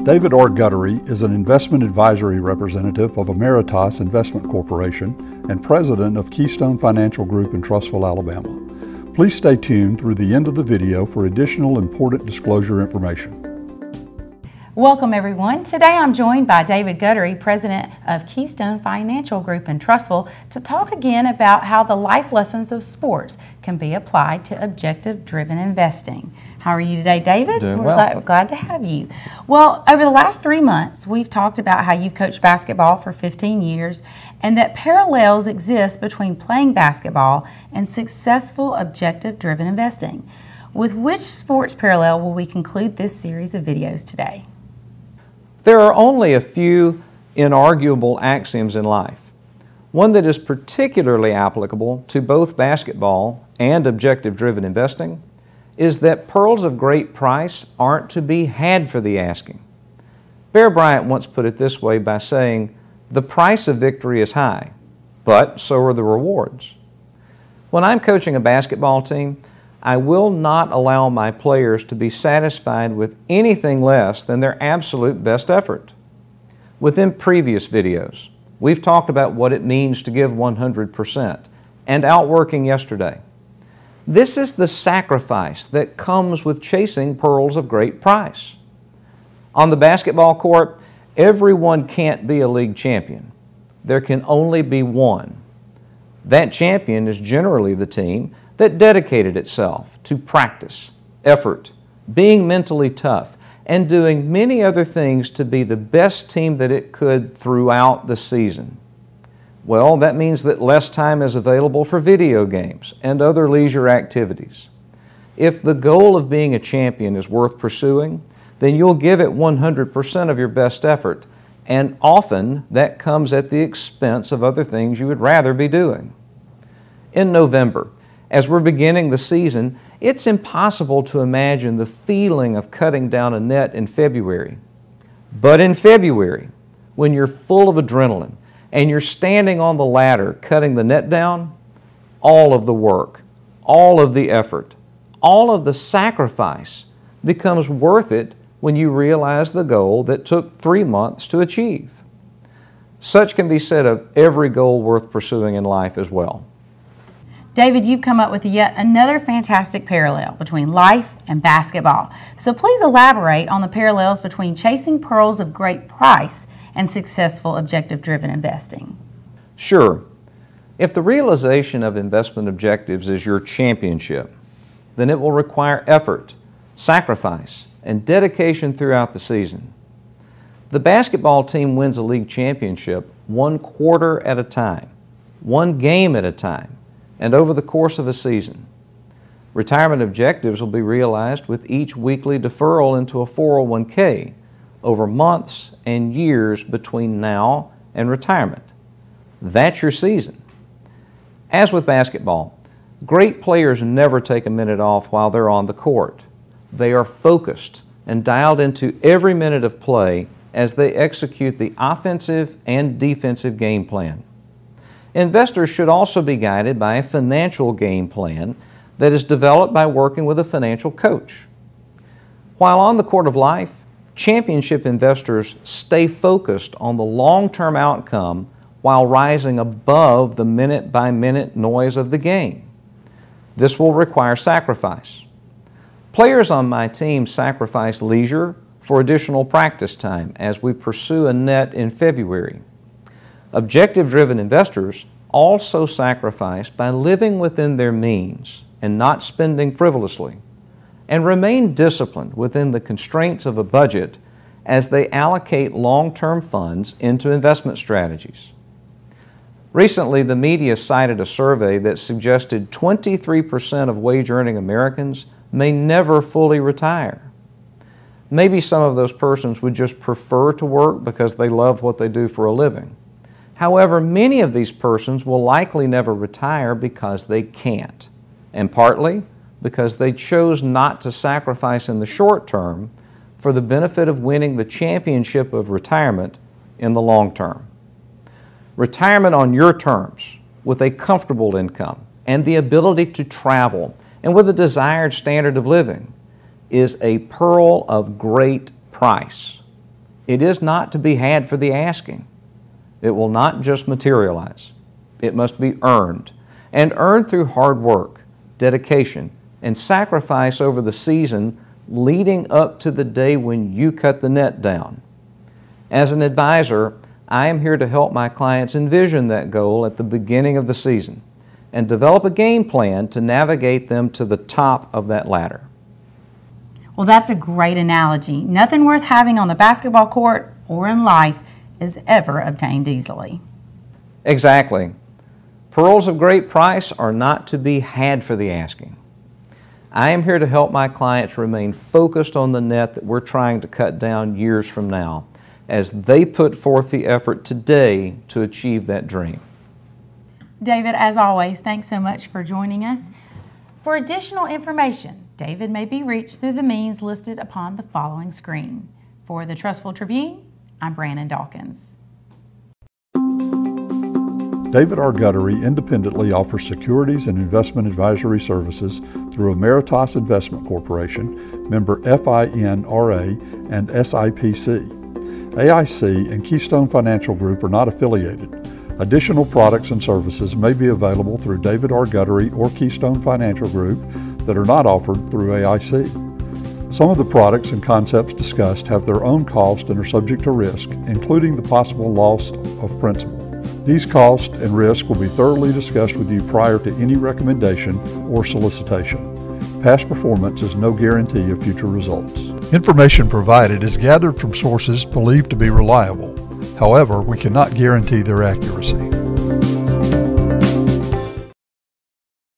David R. Guttery is an investment advisory representative of Emeritus Investment Corporation and president of Keystone Financial Group in Trussville, Alabama. Please stay tuned through the end of the video for additional important disclosure information. Welcome everyone. Today I'm joined by David Guttery, president of Keystone Financial Group in Trussville, to talk again about how the life lessons of sports can be applied to objective-driven investing. How are you today, David? Doing well. We're glad to have you. Well, over the last 3 months, we've talked about how you've coached basketball for 15 years and that parallels exist between playing basketball and successful objective-driven investing. With which sports parallel will we conclude this series of videos today? There are only a few inarguable axioms in life. One that is particularly applicable to both basketball and objective-driven investing is that pearls of great price aren't to be had for the asking. Bear Bryant once put it this way by saying, "The price of victory is high, but so are the rewards." When I'm coaching a basketball team, I will not allow my players to be satisfied with anything less than their absolute best effort. Within previous videos, we've talked about what it means to give 100% and outworking yesterday. This is the sacrifice that comes with chasing pearls of great price. On the basketball court, everyone can't be a league champion. There can only be one. That champion is generally the team that dedicated itself to practice, effort, being mentally tough, and doing many other things to be the best team that it could throughout the season. Well, that means that less time is available for video games and other leisure activities. If the goal of being a champion is worth pursuing, then you'll give it 100% of your best effort, and often that comes at the expense of other things you would rather be doing. In November, as we're beginning the season, it's impossible to imagine the feeling of cutting down a net in February. But in February, when you're full of adrenaline and you're standing on the ladder cutting the net down, all of the work, all of the effort, all of the sacrifice becomes worth it when you realize the goal that took 3 months to achieve. Such can be said of every goal worth pursuing in life as well. David, you've come up with yet another fantastic parallel between life and basketball. So please elaborate on the parallels between chasing pearls of great price and successful objective-driven investing. Sure. If the realization of investment objectives is your championship, then it will require effort, sacrifice, and dedication throughout the season. The basketball team wins a league championship 1 quarter at a time, 1 game at a time, and over the course of a season. Retirement objectives will be realized with each weekly deferral into a 401k over months and years between now and retirement. That's your season. As with basketball, great players never take a minute off while they're on the court. They are focused and dialed into every minute of play as they execute the offensive and defensive game plan. Investors should also be guided by a financial game plan that is developed by working with a financial coach. While on the court of life, championship investors stay focused on the long-term outcome while rising above the minute-by-minute noise of the game. This will require sacrifice. Players on my team sacrifice leisure for additional practice time as we pursue a net in February. Objective-driven investors also sacrifice by living within their means and not spending frivolously, and remain disciplined within the constraints of a budget as they allocate long-term funds into investment strategies. Recently, the media cited a survey that suggested 23% of wage-earning Americans may never fully retire. Maybe some of those persons would just prefer to work because they love what they do for a living. However, many of these persons will likely never retire because they can't, and partly because they chose not to sacrifice in the short term for the benefit of winning the championship of retirement in the long term. Retirement on your terms, with a comfortable income and the ability to travel and with a desired standard of living, is a pearl of great price. It is not to be had for the asking. It will not just materialize. It must be earned, and earned through hard work, dedication, and sacrifice over the season leading up to the day when you cut the net down. As an advisor, I am here to help my clients envision that goal at the beginning of the season and develop a game plan to navigate them to the top of that ladder. Well, that's a great analogy. Nothing worth having on the basketball court or in life is ever obtained easily. Exactly. Pearls of great price are not to be had for the asking. I am here to help my clients remain focused on the net that we're trying to cut down years from now as they put forth the effort today to achieve that dream. David, as always, thanks so much for joining us. For additional information, David may be reached through the means listed upon the following screen. For the Trustful Tribune, I'm Brannon Dawkins. David R. Guttery independently offers securities and investment advisory services through Ameritas Investment Corporation, member FINRA and SIPC. AIC and Keystone Financial Group are not affiliated. Additional products and services may be available through David R. Guttery or Keystone Financial Group that are not offered through AIC. Some of the products and concepts discussed have their own cost and are subject to risk, including the possible loss of principal. These costs and risk will be thoroughly discussed with you prior to any recommendation or solicitation. Past performance is no guarantee of future results. Information provided is gathered from sources believed to be reliable. However, we cannot guarantee their accuracy.